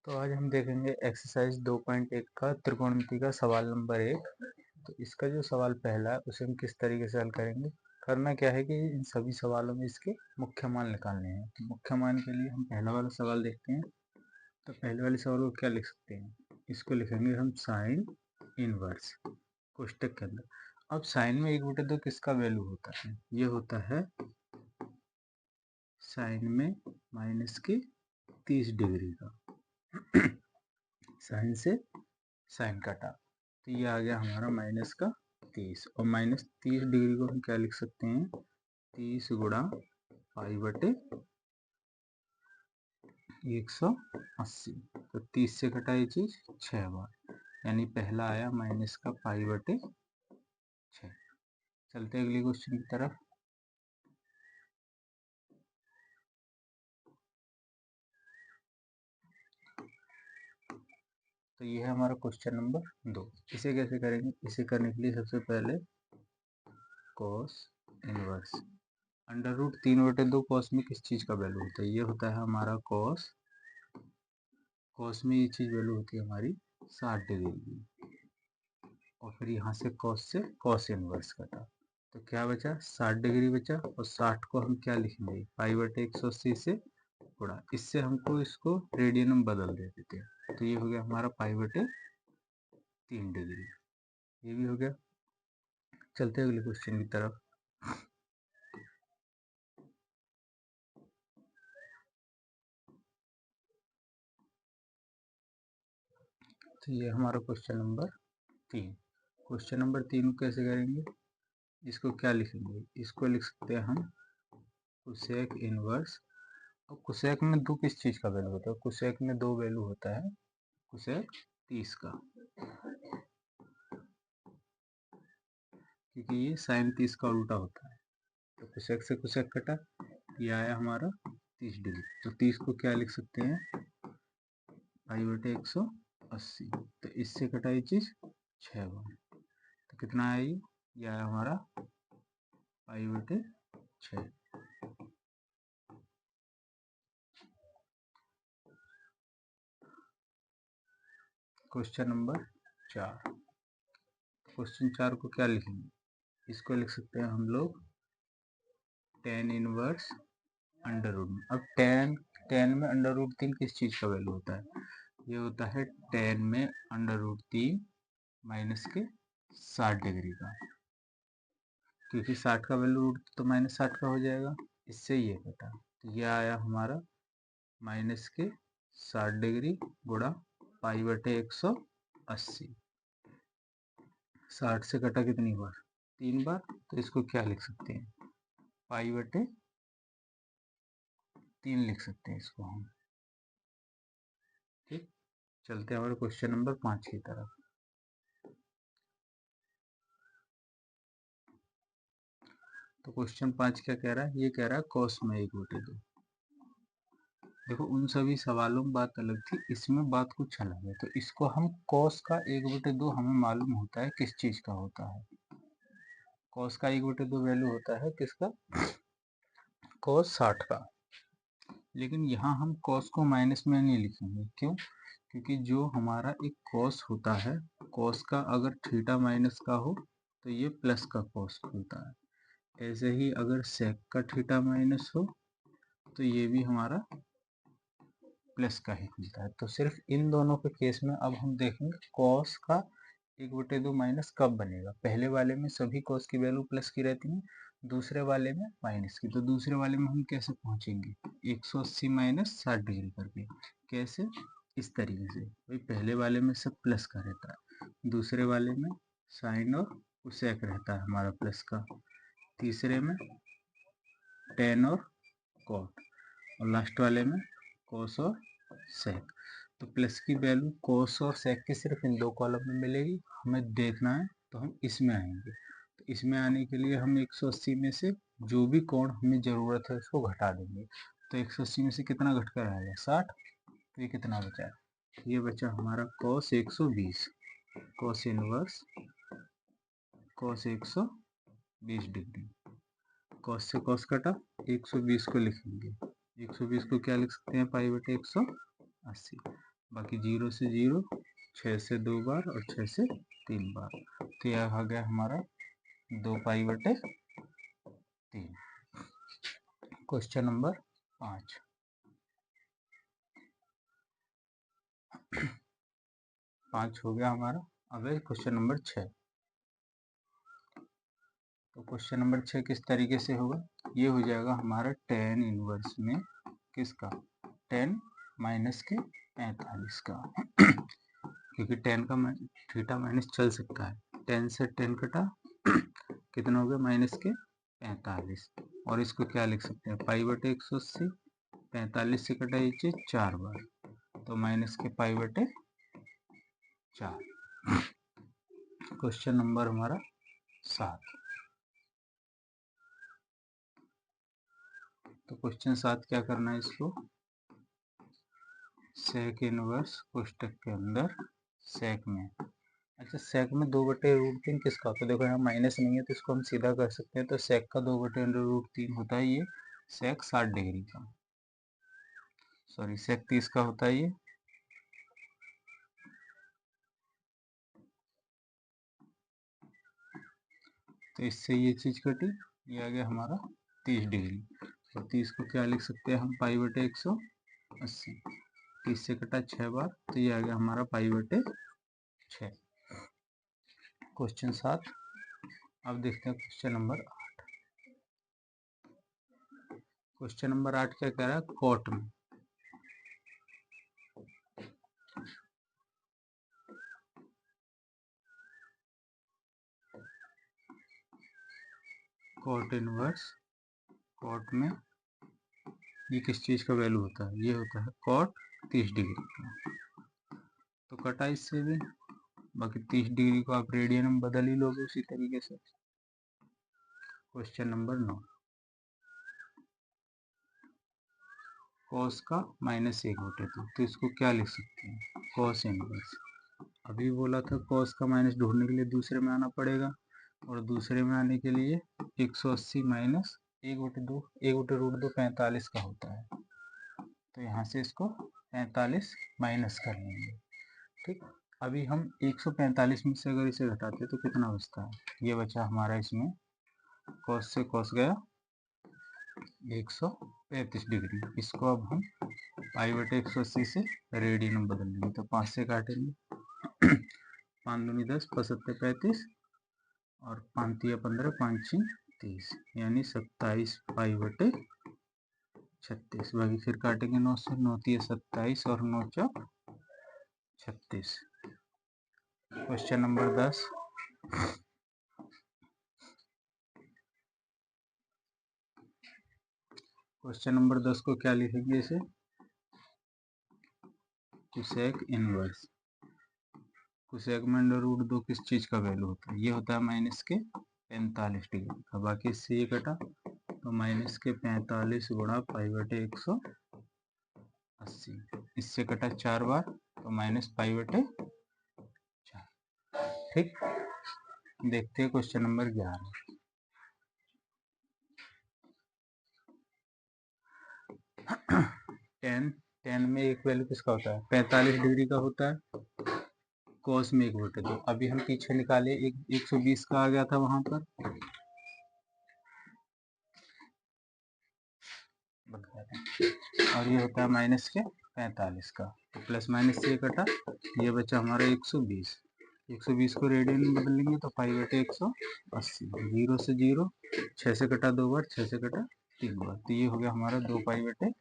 तो आज हम देखेंगे एक्सरसाइज 2.1 का त्रिकोणमिति का सवाल नंबर 1। तो इसका जो सवाल पहला है उसे हम किस तरीके से हल करेंगे। करना क्या है कि इन सभी सवालों में इसके मुख्य मान निकालने हैं। तो मुख्य मान के लिए हम पहला वाला सवाल देखते हैं। तो पहले वाले सवाल को क्या लिख सकते हैं, इसको लिखेंगे हम साइन इनवर्स कोष्टक के अंदर। अब साइन में 1/2 किसका वैल्यू होता है, ये होता है साइन में माइनस के 30 डिग्री का। साइन से साइन काटा तो ये आ गया हमारा माइनस का 30, और माइनस 30 डिग्री को हम क्या लिख सकते हैं, 30 गुणा पाई/180। तो 30 से कटा ये चीज 6 बार, यानी पहला आया माइनस का पाई/6। चलते अगले क्वेश्चन की तरफ। तो ये है हमारा क्वेश्चन नंबर 2। इसे कैसे करेंगे, इसे करने के लिए सबसे पहले cos inverse under root 3/2 cos में किस चीज का वैल्यू होता है, ये होता है हमारा कॉस। कॉस में ये चीज वैल्यू होती है हमारी 60 डिग्री की, और फिर यहाँ से कॉस इनवर्स कटा तो क्या बचा, 60 डिग्री बचा। और 60 को हम क्या लिखेंगे, पाई/180 से गुणा, इससे हमको इसको रेडियन में बदल देते थे। तो ये हो गया हमारा पाई/3 डिग्री, ये भी हो गया। चलते अगले क्वेश्चन की तरफ। तो ये हमारा क्वेश्चन नंबर 3। क्वेश्चन नंबर 3 को कैसे करेंगे, इसको क्या लिखेंगे, इसको लिख सकते हैं हम कोसेक इनवर्स। और कोसेक में दो किस चीज का वैल्यू होता है, कोसेक में दो वैल्यू होता है, कोसेक 30 का, क्योंकि ये साइन 30 का उल्टा होता है। तो कोसेक से कोसेक कटा, ये आया हमारा 30 डिग्री। तो 30 को क्या लिख सकते हैं, पाई/180। तो इससे कटा ये चीज 6 बार, तो कितना आया ये आया हमारा पाई/6। Question number 4। क्वेश्चन 4 को क्या लिखेंगे, इसको लिख सकते हैं हम लोग टेन इनवर्स अंडर रूट में। अब टेन में अंडर रूट 3 किस चीज का वैल्यू होता है, ये होता है टेन में अंडर रूट 3 माइनस के 60 डिग्री का, क्योंकि 60 का वैल्यू रूट तो माइनस 60 का हो जाएगा। इससे ये कटा, तो ये आया हमारा माइनस के 60 डिग्री गुणा पाई/180। 60 से कटा कितनी बार, 3 बार। तो इसको क्या लिख सकते हैं, पाई/3 लिख सकते हैं इसको हम। ठीक, चलते हैं हमारे क्वेश्चन नंबर 5 की तरफ। तो क्वेश्चन 5 क्या कह रहा है, ये कह रहा है कॉस में 1/2। देखो उन सभी सवालों में बात अलग थी, इसमें बात कुछ अलग है। तो इसको हम कॉस का 1/2 हमें मालूम होता है किस चीज का होता है, कॉस का 1/2 वैल्यू होता है किसका, कॉस 60 का। लेकिन यहाँ हम कॉस को माइनस में नहीं लिखेंगे, क्यों, क्योंकि जो हमारा एक कॉस होता है, कॉस का अगर थीटा माइनस का हो तो ये प्लस का कॉस होता है। ऐसे ही अगर सेक का थीटा माइनस हो तो ये भी हमारा प्लस का ही खुलता है। तो सिर्फ इन दोनों के केस में अब हम देखेंगे कॉस का 1/2 माइनस कब बनेगा। पहले वाले में सभी कॉस की वैल्यू प्लस की रहती है, दूसरे वाले में माइनस की। तो दूसरे वाले में हम कैसे पहुंचेंगे, 180 माइनस 60 डिग्री करके। कैसे, इस तरीके से, भाई पहले वाले में सब प्लस का रहता है, दूसरे वाले में साइन और कोसेक रहता है हमारा प्लस का, तीसरे में टेन और कॉट, और लास्ट वाले में कॉस और सेक। तो प्लस की वैल्यू कॉस और सेक की सिर्फ इन दो कॉलम में मिलेगी। हमें देखना है तो हम इसमें आएंगे। तो इसमें आने के लिए हम 180 में से जो भी कोण हमें जरूरत है उसको घटा देंगे। तो 180 में से कितना घट कर आएगा, 60। तो ये कितना बचा, ये बचा हमारा cos 120, cos inverse cos 120 degree. Cos से कॉस कटा, 120 को लिखेंगे, 120 को क्या लिख सकते हैं, पाई/180। बाकी 0 से 0, 6 से 2 बार और 6 से 3 बार। तो यह आ गया हमारा 2π/3। Question number 5। 5 हो गया हमारा। अब है क्वेश्चन नंबर 6। तो क्वेश्चन नंबर 6 किस तरीके से होगा, ये हो जाएगा हमारा tan इनवर्स में किसका, tan माइनस के 45 का क्योंकि tan का थीटा माइनस चल सकता है। tan से tan कटा कितना हो गया, माइनस के 45। और इसको क्या लिख सकते हैं, π/180, 45 से कटा नीचे 4 बार, तो माइनस के π/4। क्वेश्चन नंबर हमारा 7। तो क्वेश्चन 7 क्या करना है, इसको सेक इनवर्स कोष्टक के अंदर सेक में, अच्छा सेक में 2/√3 किसका होता है, देखो यहाँ माइनस नहीं है तो इसको हम सीधा कर सकते हैं। तो सेक का 2/√3 होता है ये सेक 60 डिग्री का, सॉरी सेक 30 का होता है ये। तो इससे ये चीज कटी, ये आ गया हमारा 30 डिग्री। और 30 को क्या लिख सकते हैं हम, π/180। 30 से कटा 6 बार, तो ये आ गया हमारा π/6। क्वेश्चन 7। अब देखते हैं क्वेश्चन नंबर 8। क्वेश्चन नंबर 8 क्या कह रहा है, कॉट में कॉट इनवर्स, कॉट में ये किस चीज का वैल्यू होता है, ये होता है कॉट 30 डिग्री का। तो कटा इससे भी, बाकी 30 डिग्री को आप रेडियन में बदल ही लोगे उसी तरीके से। Question number 9। कॉस का -1/2, तो इसको क्या लिख सकते हैं, कॉस इनवर्स। अभी बोला था कॉस का माइनस ढूंढने के लिए दूसरे में आना पड़ेगा, और दूसरे में आने के लिए 180 माइनस 1/2, 1/√2 45 का होता है। तो यहाँ से इसको 45 माइनस कर लेंगे। ठीक, अभी हम 145 में से अगर इसे घटाते तो कितना बचता है, ये बचा हमारा इसमें कॉस से कॉस गया 135 डिग्री। इसको अब हम π/180 से रेडियन में बदल लेंगे, तो 5 से काटेंगे 5 दूनी 10, 5 सत्ते 35 और 5 तिया 15, 5 6 30, यानी 27 π/36। बाकी फिर काटेंगे 9 से, 9 तिया 27 और 9 चौक 36। Question number 10। क्वेश्चन नंबर 10 को क्या लिखेंगे, इसे कोसेक इनवर्स। कोसेक में √2 किस चीज का वैल्यू होता है, ये होता है माइनस के 45 डिग्री का। बाकी इससे ये कटा, तो माइनस के 45 गुणा π/180। इससे कटा 4 बार, तो माइनस π/4। ठीक, देखते हैं क्वेश्चन नंबर 11। tan में एक वैल्यू किसका होता है, 45 डिग्री का होता है। कॉस में 1/2, अभी हम पीछे निकाले 120 का आ गया था वहां पर, और ये होता है माइनस के 45 का। तो प्लस माइनस से कटा, ये बचा हमारा 120। 120 को रेडियन में बदलेंगे तो π/180। 0 से 0, 6 से कटा 2 बार, 6 से कटा 3 बार, तो ये हो गया हमारा 2π/3।